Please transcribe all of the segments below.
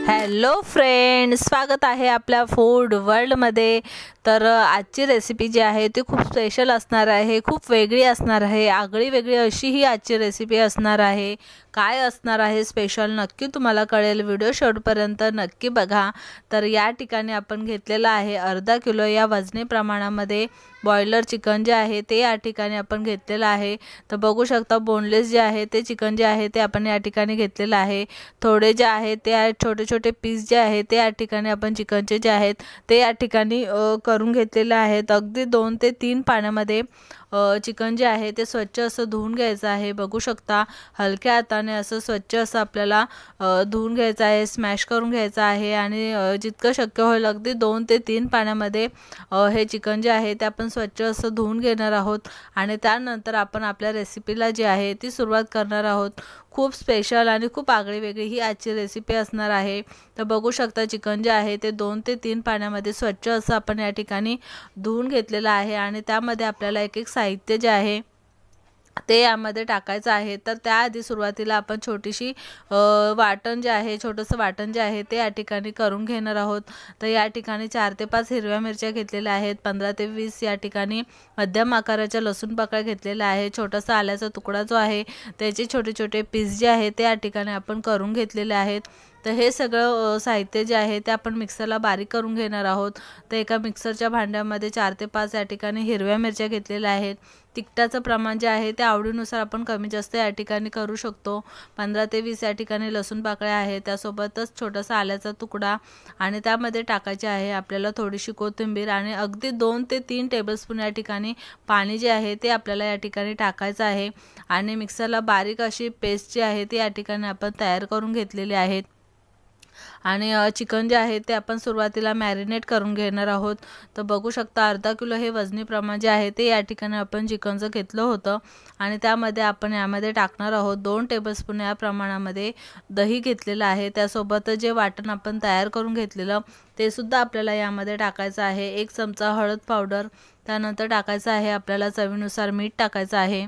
Hello friends, स्वागत आहे आपल्या फूड वर्ल्डमध्ये। तर आजची रेसिपी जी आहे ती खूप स्पेशल असणार आहे, खूप वेगळी असणार आहे, आगळी वेगळी अशी ही आजची रेसिपी असणार आहे। काय असणार आहे स्पेशल नक्की तुम्हाला कळेल, व्हिडिओ शेवटपर्यंत नक्की बघा। तर या ठिकाणी आपण घेतलेला आहे अर्धा किलो या वजनी प्रमाणामध्ये बॉयलर चिकन जे आहे ते या ठिकाणी आपण घेतलेलं आहे। तर बघू शकता बोनलेस जे आहे ते चिकन जे आहे ते आपण या ठिकाणी घेतलेलं आहे। थोडे जे आहे ते छोटे छोटे पीस जे आहे ते या ठिकाणी आपण चिकनचे जे आहेत ते या ठिकाणी करून घेतलेले आहेत। अगदी 2 ते 3 पाण्यामध्ये चिकन जे आहे ते स्वच्छ असं धुवून घ्यायचं आहे। बघू शकता हलक्या हाताने असं स्वच्छ असं आपल्याला धुवून घ्यायचं आहे, स्मॅश करून घ्यायचं आहे आणि जितकं शक्य होईल अगदी 2 ते 3 पाण्यामध्ये हे चिकन जे आहे ते आपण स्वच्छ असं धुवून घेणार आहोत आणि त्यानंतर आपण आपल्या रेसिपीला जी आहे ती सुरुवात करणार आहोत। खूप स्पेशल आणि खूप आगळी वेगळी ही आजची रेसिपी असणार आहे। तर बघू शकता चिकन जे आहे ते 2 ते 3 पाण्यामध्ये स्वच्छ असं आपण या ठिकाणी धुवून घेतलेलं आहे आणि त्यामध्ये आपल्याला एक साहित्य जे आहे ते यामध्ये टाकायचं आहे। तर त्याआधी सुरुवातीला आपण छोटीशी वाटण जे आहे छोटंसं वाटण जे आहे ते या ठिकाणी करून घेणार आहोत। तर या ठिकाणी 4 ते 5 हिरव्या मिरच्या घेतलेल्या आहेत, 15 ते 20 या ठिकाणी मध्यम आकाराच्या लसूण पाकळ्या घेतलेल्या आहे, छोटासा आल्याचा तुकडा जो आहे त्याचे छोटे छोटे पीस जे आहे ते या ठिकाणी आपण करून घेतलेले आहेत। तर हे सगळं साहित्य जे आहे ते आपण मिक्सरला बारीक करून घेणार आहोत। तर एका मिक्सरच्या भांड्यामध्ये 4 ते 5 या ठिकाणी हिरव्या मिरच्या घेतलेल्या आहेत। तिखटाचं प्रमाण जे आहे ते आवडीनुसार आपण कमी जास्त या ठिकाणी करू शकतो। 15 ते 20 या ठिकाणी लसूण पाकळ्या आहेत, त्यासोबतच छोटासा आल्याचा तुकडा आणि त्यामध्ये टाकायचे आहे आपल्याला थोडीशी कोथिंबीर आणि अगदी 2 ते 3 टेबलस्पून या ठिकाणी पाणी जे आहे ते आपल्याला या ठिकाणी टाकायचं आहे आणि मिक्सरला बारीक अशी पेस्ट जी आहे ती या ठिकाणी आपण तयार करून घेतलेली आहे। आणि चिकन जे आहे ते आपण सुरुवातीला मॅरिनेट करून घेणार आहोत। तर बघू शकता अर्धा किलो हे वजनी प्रमाण जे आहे ते या ठिकाणी आपण चिकनचं घेतलं होतं आणि त्यामध्ये आपण यामध्ये टाकणार आहोत 2 टेबलस्पून या प्रमाणामध्ये दही घेतलेलं आहे। त्यासोबत जे वाटण आपण तयार करून घेतलेलं ते सुद्धा आपल्याला यामध्ये टाकायचं आहे। 1 चमचा हळद पावडर, त्यानंतर टाकायचं आहे आपल्याला चवीनुसार मीठ टाकायचं आहे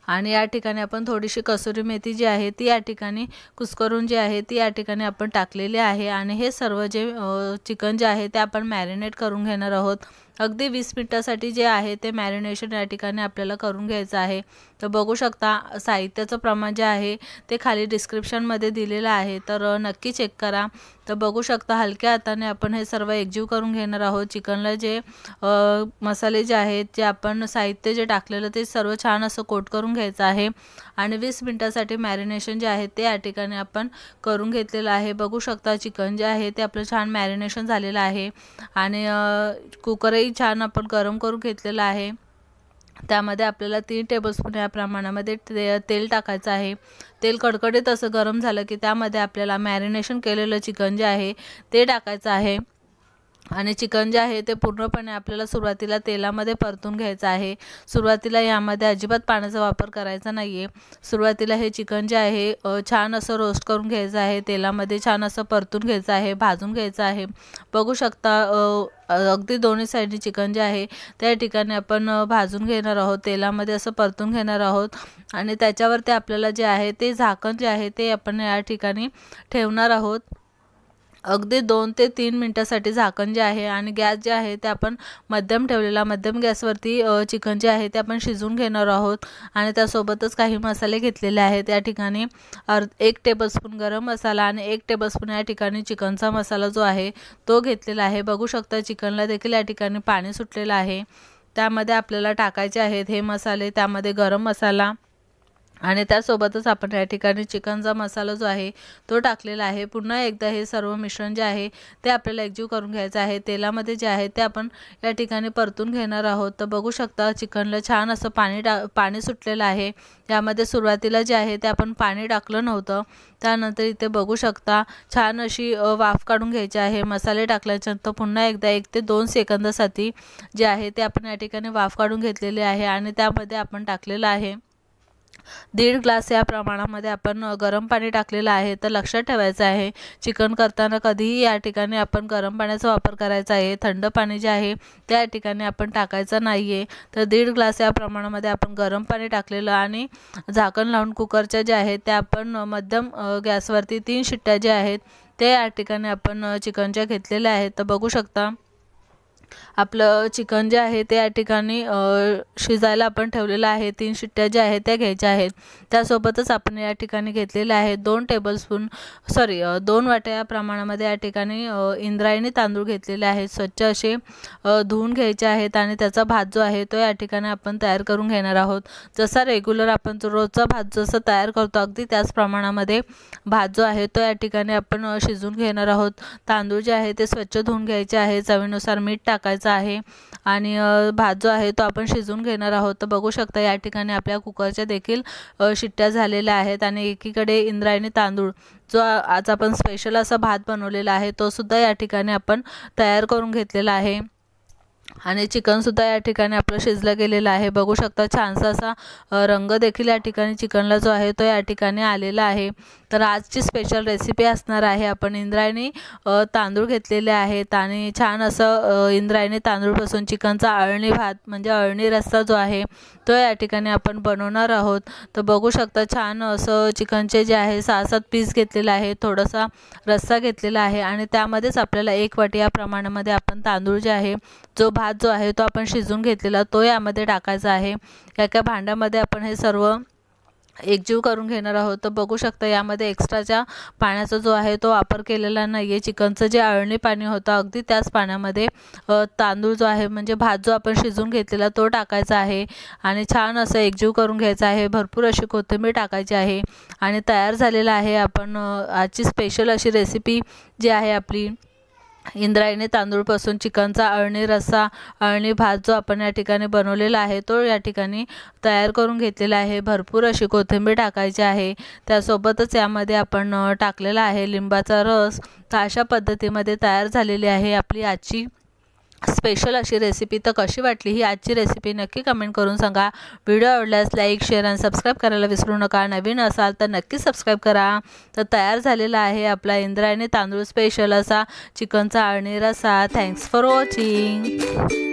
आणि या ठिकाणी आपण थोडीशी कसुरी मेथी जी आहे ती या ठिकाणी कुस्करून जी आहे ती या ठिकाणी आपण टाकलेली आहे आणि हे सर्व जे चिकन जे आहे ते आपण मॅरिनेट करून घेणार आहोत। अगदी 20 मिनिटासाठी जे आहे ते मॅरिनेशन या ठिकाणी आपल्याला करून घ्यायचं आहे। तर बघू शकता साहित्याचं प्रमाण जे आहे ते खाली डिस्क्रिप्शनमध्ये दिलेलं आहे, तर नक्की चेक करा। तर बघू शकता हलक्या हाताने आपण हे सर्व एकजीव करून घेणार आहोत। चिकनला जे मसाले जे आहेत जे आपण साहित्य जे टाकलेलं ते सर्व छान असं कोट करून घ्यायचं आहे आणि 20 मिनिटासाठी मॅरिनेशन जे आहे ते या ठिकाणी आपण करून घेतलेलं आहे। बघू शकता चिकन जे आहे ते आपलं छान मॅरिनेशन झालेलं आहे आणि कुकरही छान आपण गरम करून घेतलेला आहे। त्यामध्ये आपल्याला 3 टेबलस्पून या प्रमाणामध्ये तेल टाकायचं आहे। तेल कडकडीत असं गरम झालं की त्यामध्ये आपल्याला मॅरिनेशन केलेलं चिकन जे आहे ते टाकायचं आहे आणि चिकन जे आहे ते पूर्णपणे आपल्याला सुरुवातीला तेलामध्ये परतून घ्यायचं आहे। सुरुवातीला यामध्ये अजिबात पाण्याचा वापर करायचा नाहीये। सुरुवातीला हे चिकन जे आहे छान असं रोस्ट करून घ्यायचं आहे, तेलामध्ये छान असं परतून घ्यायचं आहे, भाजून घ्यायचं आहे। बघू शकता अगदी दोन्ही साईडनी चिकन जे आहे त्या ठिकाणी आपण भाजून घेणार आहोत, तेलामध्ये असं परतून घेणार आहोत आणि त्याच्यावरती आपल्याला जे आहे ते झाकण जे आहे ते आपण या ठिकाणी ठेवणार आहोत अगदी 2 ते 3 मिनिटासाठी झाकण जे आहे आणि गॅस जे आहे ते आपण मध्यम ठेवलेला, मध्यम गॅसवरती चिकन जे आहे ते आपण शिजवून घेणार आहोत आणि त्यासोबतच काही मसाले घेतलेले आहेत। या ठिकाणी 1 टेबलस्पून गरम मसाला आणि 1 टेबलस्पून या ठिकाणी चिकनचा मसाला जो आहे तो घेतलेला आहे। बघू शकता चिकनला देखील या ठिकाणी पाणी सुटलेलं आहे। त्यामध्ये आपल्याला टाकायचे आहेत हे मसाले, त्यामध्ये गरम मसाला आणि त्यासोबतच आपण या ठिकाणी चिकनचा मसाला जो आहे तो टाकलेला आहे। पुन्हा एकदा हे सर्व मिश्रण जे आहे ते आपल्याला एकजीव करून घ्यायचं आहे। तेलामध्ये जे आहे ते आपण या ठिकाणी परतून घेणार आहोत। तर बघू शकता चिकनला छान असं पाणी सुटलेलं आहे। यामध्ये सुरुवातीला जे आहे ते आपण पाणी टाकलं नव्हतं, त्यानंतर इथे बघू शकता छान अशी वाफ काढून घ्यायची आहे। मसाले टाकल्यानंतर पुन्हा एकदा 1 ते 2 सेकंदासाठी जे आहे ते आपण या ठिकाणी वाफ काढून घेतलेली आहे आणि त्यामध्ये आपण टाकलेलं आहे 1.5 ग्लास या प्रमाणामध्ये आपण गरम पाणी टाकलेलं आहे। तर लक्षात ठेवायचं आहे चिकन करताना कधीही या ठिकाणी आपण गरम पाण्याचा वापर करायचा आहे, थंड पाणी जे आहे त्या ठिकाणी आपण टाकायचं नाही आहे। तर 1.5 ग्लास या प्रमाणामध्ये आपण गरम पाणी टाकलेलं आणि झाकण लावून कुकरच्या जे आहेत त्या आपण मध्यम गॅसवरती 3 शिट्ट्या ज्या आहेत ते या ठिकाणी आपण चिकनच्या घेतलेल्या आहेत। तर बघू शकता आपलं चिकन जे आहे ते या ठिकाणी शिजायला आपण ठेवलेलं आहे। 3 शिट्ट्या ज्या आहेत त्या घ्यायच्या आहेत। त्यासोबतच आपण या ठिकाणी घेतलेले आहे 2 वाट्या या प्रमाणामध्ये या ठिकाणी इंद्रायणी तांदूळ घेतलेले आहेत। स्वच्छ असे धुवून घ्यायचे आहेत आणि त्याचा भात जो आहे तो या ठिकाणी आपण तयार करून घेणार आहोत। जसा रेग्युलर आपण रोजचा भात जसं तयार करतो अगदी त्याच प्रमाणामध्ये भात जो आहे तो या ठिकाणी आपण शिजवून घेणार आहोत। तांदूळ जे आहे ते स्वच्छ धुवून घ्यायचे आहे, चवीनुसार मीठ टाकायचं आहे आणि भात जो आहे तो आपण शिजवून घेणार आहोत। तर बघू शकता या ठिकाणी आपल्या कुकरच्या देखील शिट्ट्या झालेल्या आहेत आणि एकीकडे इंद्रायणी तांदूळ जो आज आपण स्पेशल असा भात बनवलेला आहे तो सुद्धा या ठिकाणी आपण तयार करून घेतलेला आहे आणि चिकन सुद्धा या ठिकाणी आपलं शिजलं गेलेलं आहे। बघू शकता छानसा असा रंग देखील या ठिकाणी चिकनला जो आहे तो या ठिकाणी आलेला आहे। तर आजची स्पेशल रेसिपी असणार आहे आपण इंद्रायणी तांदूळ घेतलेले आहेत आणि छान असं इंद्रायणी तांदूळपासून चिकनचा अळणी भात म्हणजे अळणी रस्सा जो आहे तो या ठिकाणी आपण बनवणार आहोत। तर बघू शकता छान असं चिकनचे जे आहे 6-7 पीस घेतलेले आहे, थोडासा रस्सा घेतलेला आहे आणि त्यामध्येच आपल्याला 1 वाटी या प्रमाणामध्ये आपण तांदूळ जे आहे जो भात जो आहे तो आपण शिजवून घेतलेला तो यामध्ये टाकायचा आहे। एका भांड्यामध्ये आपण हे सर्व एकजीव करून घेणार आहोत। तर बघू शकता यामध्ये एक्स्ट्राच्या पाण्याचा जो आहे तो वापर केलेला नाही आहे। चिकनचं जे अळणी पाणी होतं अगदी त्याच पाण्यामध्ये तांदूळ जो आहे म्हणजे भात जो आपण शिजवून घेतलेला तो टाकायचा आहे आणि छान असं एकजीव करून घ्यायचं आहे। भरपूर अशी कोथिंबीर टाकायची आहे आणि तयार झालेला आहे आपण आजची स्पेशल अशी रेसिपी जी आहे आपली इंद्रायणी तांदूळपासून चिकनचा अळणी रस्सा अळणी भात जो आपण या ठिकाणी बनवलेला आहे तो या ठिकाणी तयार करून घेतलेला आहे। भरपूर अशी कोथिंबीर टाकायची आहे, त्यासोबतच यामध्ये आपण टाकलेला आहे लिंबाचा रस। तर अशा पद्धतीमध्ये तयार झालेली आहे आपली आजची स्पेशल अशी रेसिपी। तर कशी वाटली ही आजची रेसिपी नक्की कमेंट करून सांगा। व्हिडिओ आवडल्यास लाईक शेअर आणि सबस्क्राईब करायला विसरू नका। नवीन असाल तर नक्की सबस्क्राईब करा। तर तयार झालेला आहे आपला इंद्रायणी तांदूळ स्पेशल असा चिकनचा अळणी रस्सा। Thanks for watching.